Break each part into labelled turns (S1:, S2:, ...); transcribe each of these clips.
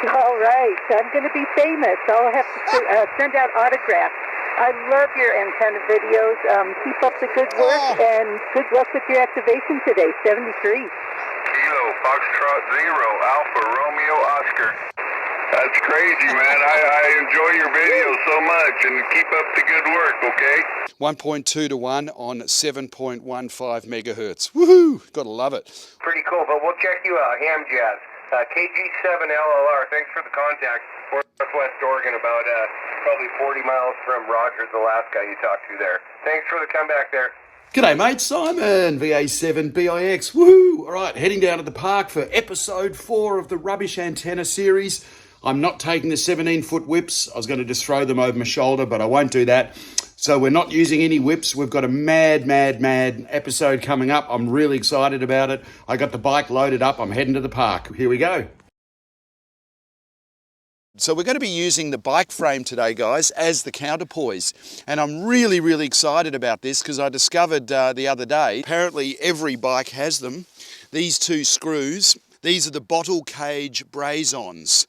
S1: All right, I'm going to be famous. I'll have to send out autographs. I love your antenna videos. Keep up the good work, and good luck with your activation today, 73.
S2: Kilo, Foxtrot 0, Alpha, Romeo, Oscar. That's crazy, man. I enjoy your videos so much, and keep up the good work, okay?
S3: 1.2 to 1 on 7.15 megahertz. Woohoo! Gotta love it.
S2: Pretty cool, but we'll check you out. HamJazz, KG7LLR. Thanks for the contact. Northwest Oregon, about probably 40 miles from Rogers, Alaska. You talked to there. Thanks for the comeback there.
S3: G'day mate, Simon, VA7BIX, woohoo! Alright, heading down to the park for episode 4 of the Rubbish Antenna series. I'm not taking the 17-foot whips. I was going to just throw them over my shoulder, but I won't do that. So we're not using any whips. We've got a mad episode coming up. I'm really excited about it. I got the bike loaded up. I'm heading to the park. Here we go. So we're going to be using the bike frame today, guys, as the counterpoise. And I'm really excited about this because I discovered the other day, apparently every bike has them. These two screws, these are the bottle cage braze-ons,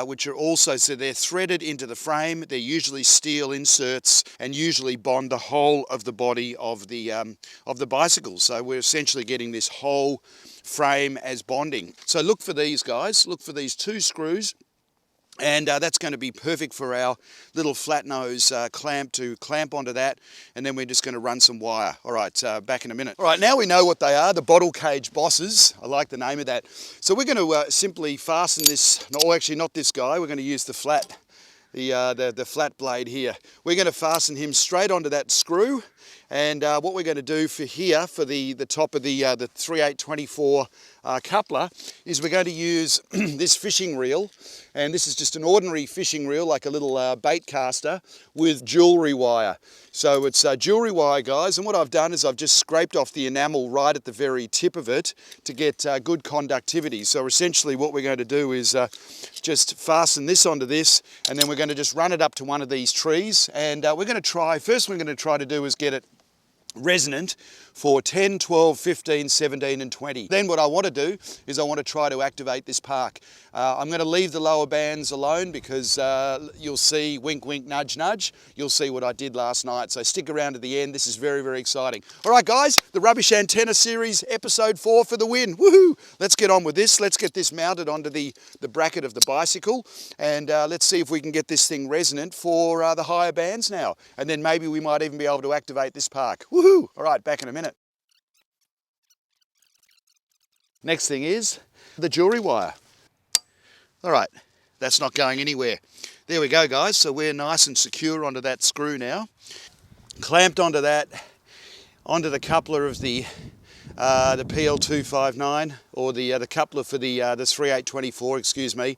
S3: which are also, so they're threaded into the frame. They're usually steel inserts and usually bond the whole of the body of the bicycle. So we're essentially getting this whole frame as bonding. So look for these, guys. Look for these two screws. And that's going to be perfect for our little flat nose clamp to clamp onto that, and then we're just going to run some wire. All right, back in a minute. All right, now we know what they are, the bottle cage bosses. I like the name of that. So we're going to simply fasten this, no, actually not this guy, we're going to use the flat, the flat blade here. We're going to fasten him straight onto that screw, and what we're going to do for here, for the top of the 3824 coupler, is we're going to use this fishing reel, and this is just an ordinary fishing reel, like a little bait caster with jewellery wire. So it's jewellery wire, guys, and what I've done is I've just scraped off the enamel right at the very tip of it to get good conductivity. So essentially what we're going to do is just fasten this onto this, and then we're going to just run it up to one of these trees, and we're going to try, first we're going to try to do is get it resonant for 10, 12, 15, 17 and 20. Then what I want to do is I want to try to activate this park. I'm going to leave the lower bands alone because you'll see, wink wink nudge nudge, you'll see what I did last night. So stick around to the end, this is very exciting. Alright guys, the Rubbish Antenna series episode 4 for the win. Woohoo! Let's get on with this. Let's get this mounted onto the bracket of the bicycle, and let's see if we can get this thing resonant for the higher bands now. And then maybe we might even be able to activate this park. Woohoo! Alright, back in a minute. Next thing is the jewellery wire. All right, that's not going anywhere. There we go, guys. So we're nice and secure onto that screw now. Clamped onto that, onto the coupler of the PL259, or the coupler for the 3824, excuse me,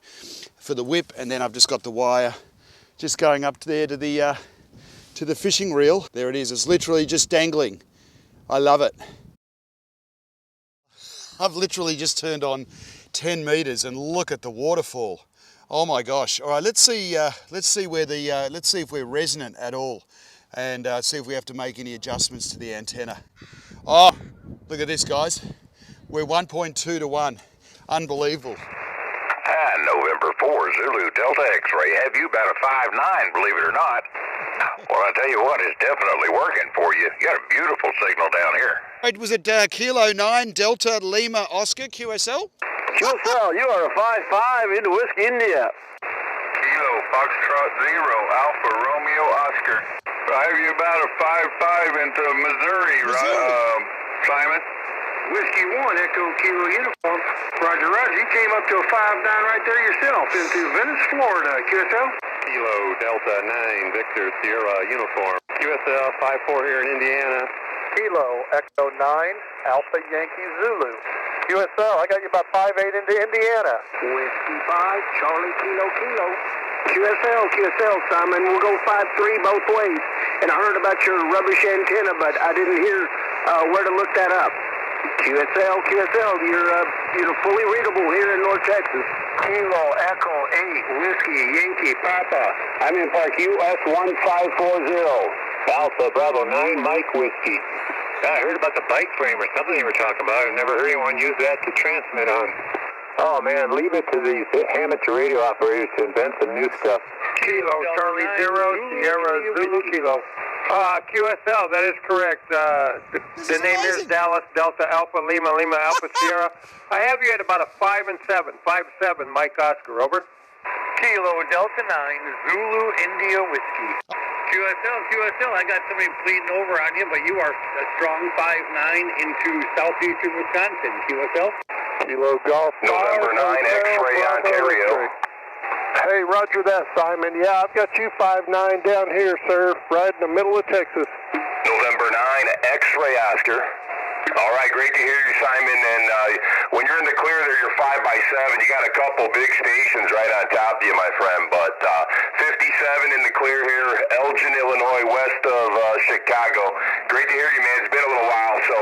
S3: for the whip, and then I've just got the wire just going up there to the fishing reel. There it is. It's literally just dangling. I love it. I've literally just turned on 10 meters and look at the waterfall. Oh my gosh. All right, let's see where the, let's see if we're resonant at all, and see if we have to make any adjustments to the antenna. Oh, look at this, guys. We're 1.2 to 1. Unbelievable.
S2: And November 4, Zulu Delta X-ray, have you about a 5.9, believe it or not. Well, I tell you what, it's definitely working for you. You got a beautiful signal down here.
S3: Wait, was it Kilo 9 Delta Lima Oscar QSL?
S4: QSL, you are a 5-5 into Whiskey India.
S2: Kilo, Foxtrot 0, Alpha, Romeo, Oscar. I have you about a 5.5 into Missouri, right, Simon?
S4: Whiskey 1, Echo Kilo Uniform. Roger, you came up to a 5.9 right there yourself into Venice, Florida. QSL?
S5: Kilo Delta 9, Victor Sierra Uniform. QSL 5-4 here in Indiana.
S4: Kilo Echo 9, Alpha Yankee Zulu. QSL, I got you about 5.8 into Indiana. Whiskey 5, Charlie Kilo. QSL, Simon, we'll go 5-3 both ways. And I heard about your rubbish antenna, but I didn't hear where to look that up. QSL, you're fully readable here in North Texas. Kilo Echo 8, Whiskey Yankee Papa. I'm in Park US 1540.
S5: Alpha Bravo 9, Mike Whiskey. I heard about the bike frame or something you were talking about. I've never heard anyone use that to transmit on.
S4: Oh man, leave it to these amateur radio operators to invent some new stuff. Kilo, Charlie 0, Sierra Zulu Kilo. QSL, that is correct. The name here is Dallas Delta Alpha Lima Lima Alpha Sierra. I have you at about a 5 and 7, 5-7, Mike Oscar, over. Kilo Delta 9, Zulu India Whiskey. QSL, I got somebody bleeding over on you, but you are a strong 5-9 into southeastern Wisconsin. QSL? Kilo Golf.
S2: November 9, X-Ray, Ontario.
S4: Hey, roger that, Simon. Yeah, I've got you 5-9 down here, sir, right in the middle of Texas.
S2: November 9, X-Ray, Oscar. All right, great to hear you, Simon. And when you're in the clear there, you're 5x7. You got a couple big stations right on top of you, my friend. But 57 in the clear here, Elgin, Illinois, west of Chicago. Great to hear you, man. It's been a little while. So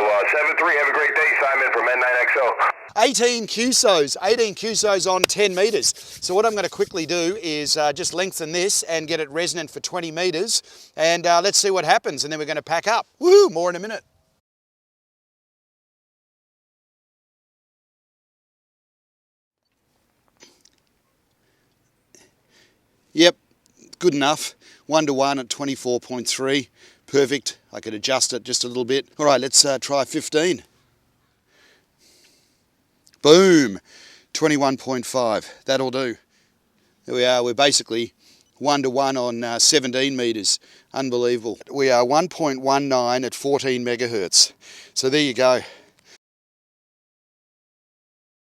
S2: 7-3, have a great day, Simon, from N9XO.
S3: 18 QSOs on 10 metres. So what I'm going to quickly do is just lengthen this and get it resonant for 20 metres. And let's see what happens. And then we're going to pack up. Woo, more in a minute. Yep, good enough. 1-to-1 at 24.3. Perfect. I could adjust it just a little bit. All right, let's try 15. Boom, 21.5. That'll do. There we are. We're basically 1-to-1 on 17 metres. Unbelievable. We are 1.19 at 14 megahertz. So there you go.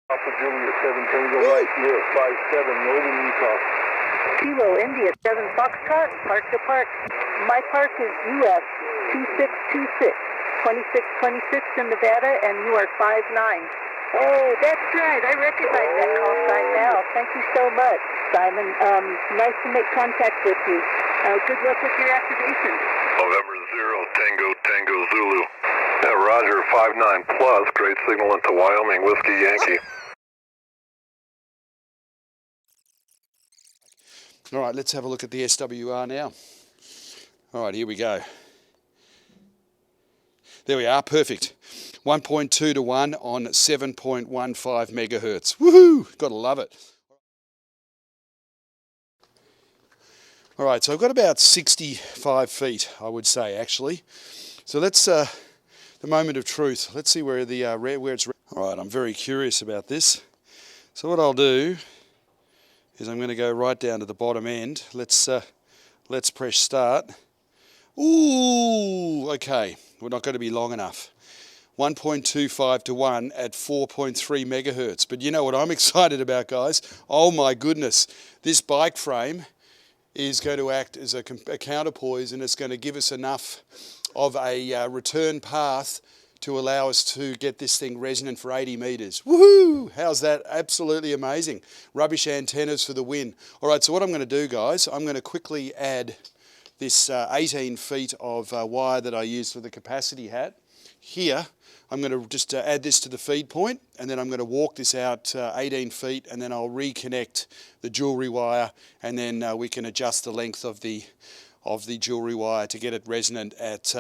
S4: Alpha Julia 17, go right here at 5-7, Northern Utah.
S1: Kilo India 7 Foxtrot, park to park. My park is US 2626, 2626 in Nevada, and you are 5-9. Oh, that's right. I recognize that call sign now. Thank you so much, Simon. Nice to make contact with you. Good luck with your activation.
S5: November 0, Tango Tango Zulu. Yeah, Roger, 5-9 plus, great signal into Wyoming, Whiskey Yankee.
S3: All right, let's have a look at the SWR now. All right, here we go. There we are, perfect. 1.2-to-1 on 7.15 megahertz. Woohoo! Gotta love it. All right, so I've got about 65 feet, I would say, actually. So let's, the moment of truth. Let's see where the where it's. All right, I'm very curious about this. So what I'll do is I'm going to go right down to the bottom end. Let's press start. Ooh, okay. We're not going to be long enough. 1.25-to-1 at 4.3 megahertz. But you know what I'm excited about, guys? Oh my goodness. This bike frame is going to act as a counterpoise, and it's going to give us enough of a return path to allow us to get this thing resonant for 80 metres. Woohoo! How's that? Absolutely amazing. Rubbish antennas for the win. All right, so what I'm going to do, guys, I'm going to quickly add this 18 feet of wire that I used for the capacity hat. Here, I'm going to just add this to the feed point, and then I'm going to walk this out 18 feet, and then I'll reconnect the jewellery wire, and then we can adjust the length of the jewellery wire to get it resonant at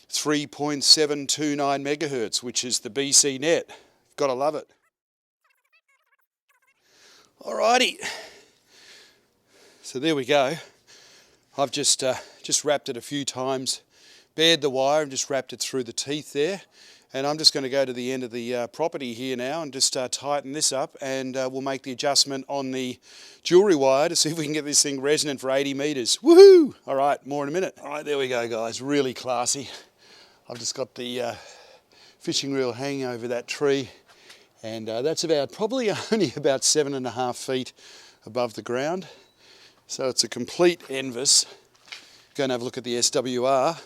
S3: 3.729 megahertz, which is the BC net. Gotta love it. Alrighty. So there we go. I've just wrapped it a few times, bared the wire and just wrapped it through the teeth there. And I'm just going to go to the end of the property here now and just tighten this up, and we'll make the adjustment on the jewellery wire to see if we can get this thing resonant for 80 metres. Woohoo! All right, more in a minute. All right, there we go, guys. Really classy. I've just got the fishing reel hanging over that tree, and that's probably only about 7.5 feet above the ground. So it's a complete canvas. Go and have a look at the SWR.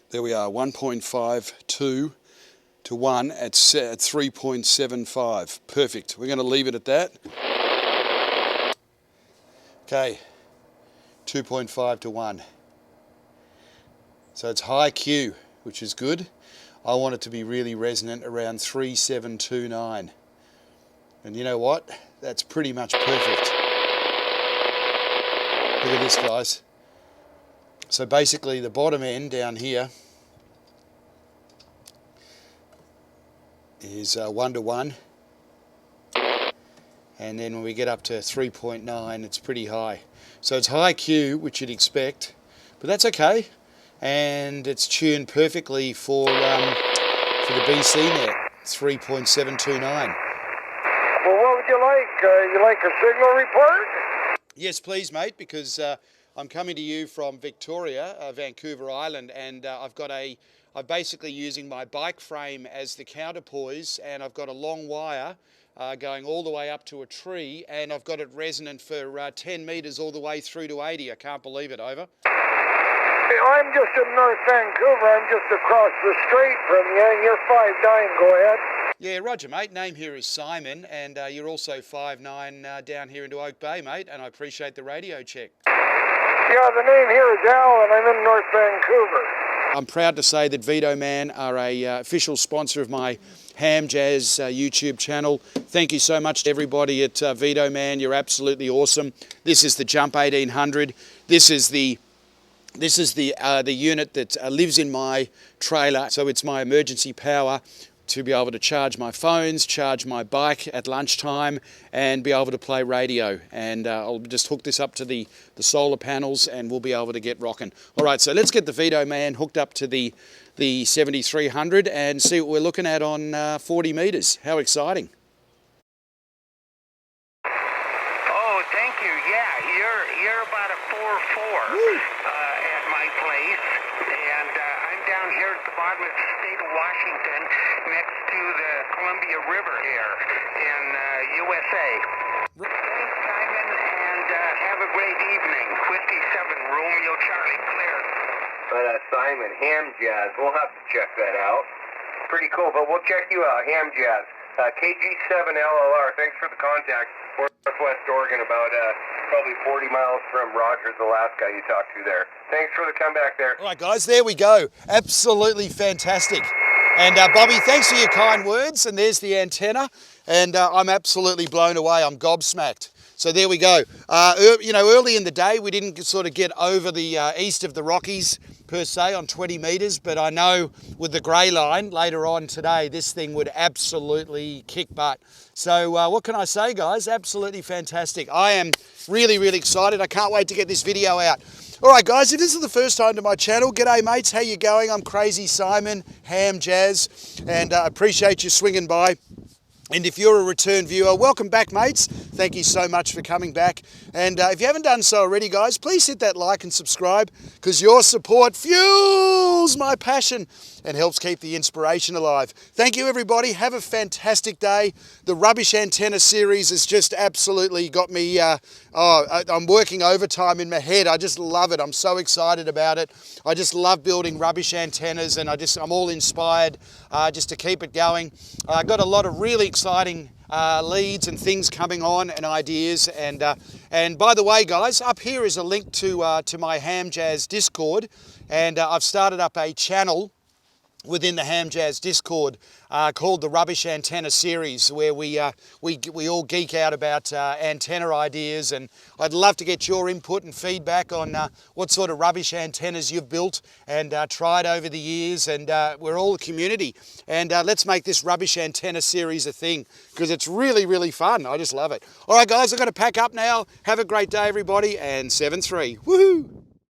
S3: There we are, 1.52-to-1 at 3.75. Perfect. We're going to leave it at that. Okay, 2.5-to-1. So it's high Q, which is good. I want it to be really resonant around 3729. And you know what? That's pretty much perfect. Look at this, guys. So basically the bottom end down here is 1-to-1, and then when we get up to 3.9 it's pretty high. So it's high Q, which you'd expect, but that's okay, and it's tuned perfectly for the BC net, 3.729.
S4: Well, what would you like? You like a signal report?
S3: Yes, please, mate, because I'm coming to you from Victoria, Vancouver Island, and I'm basically using my bike frame as the counterpoise, and I've got a long wire going all the way up to a tree, and I've got it resonant for 10 metres all the way through to 80. I can't believe it. Over.
S4: Hey, I'm just in North Vancouver. I'm just across the strait from you, and you're 5'9". Go ahead.
S3: Yeah, roger, mate. Name here is Simon, and you're also 5'9" down here into Oak Bay, mate, and I appreciate the radio check.
S4: Yeah, the name here is Al, and I'm in North Vancouver.
S3: I'm proud to say that VTOMAN are a official sponsor of my HamJazz YouTube channel. Thank you so much to everybody at VTOMAN. You're absolutely awesome. This is the Jump 1800. This is the unit that lives in my trailer, so it's my emergency power to be able to charge my phones, charge my bike at lunchtime, and be able to play radio. And I'll just hook this up to the solar panels, and we'll be able to get rocking. All right, so let's get the VTOMAN hooked up to the 7300 and see what we're looking at on 40 metres. How exciting.
S6: Oh, thank you. Yeah, you're about a 4.4 at my place, and I'm down here at the bottom of the state of Washington, next to the Columbia River here in USA. Thanks, Simon, and have a great evening. Whiskey 7, Romeo Charlie, clear.
S2: Simon, HamJazz. We'll have to check that out. Pretty cool, but we'll check you out. HamJazz. KG7LLR. Thanks for the contact. Northwest Oregon, about probably 40 miles from Rogers, Alaska. You talked to there. Thanks for the comeback there.
S3: All right, guys, there we go. Absolutely fantastic. And Bobby, thanks for your kind words. And there's the antenna. And I'm absolutely blown away. I'm gobsmacked. So there we go. Early in the day, we didn't sort of get over the east of the Rockies per se on 20 metres, but I know with the grey line later on today, this thing would absolutely kick butt. So what can I say, guys? Absolutely fantastic. I am really, really excited. I can't wait to get this video out. All right, guys, if this is the first time to my channel, g'day, mates. How you going? I'm Crazy Simon, HamJazz, and I appreciate you swinging by. And if you're a return viewer, welcome back, mates. Thank you so much for coming back. And if you haven't done so already, guys, please hit that like and subscribe, because your support fuels my passion and helps keep the inspiration alive. Thank you, everybody. Have a fantastic day. The Rubbish Antenna series has just absolutely got me, I'm working overtime in my head. I just love it. I'm so excited about it. I just love building rubbish antennas, and I'm all inspired just to keep it going. I got a lot of really exciting leads and things coming on and ideas, and by the way, guys, up here is a link to my HamJazz Discord, and I've started up a channel within the HamJazz Discord called the Rubbish Antenna series, where we all geek out about antenna ideas, and I'd love to get your input and feedback on what sort of rubbish antennas you've built and tried over the years, and we're all a community, and let's make this Rubbish Antenna series a thing, because it's really, really fun. I just love it. All right, guys, I've got to pack up now. Have a great day, everybody, and 7-3. Woohoo!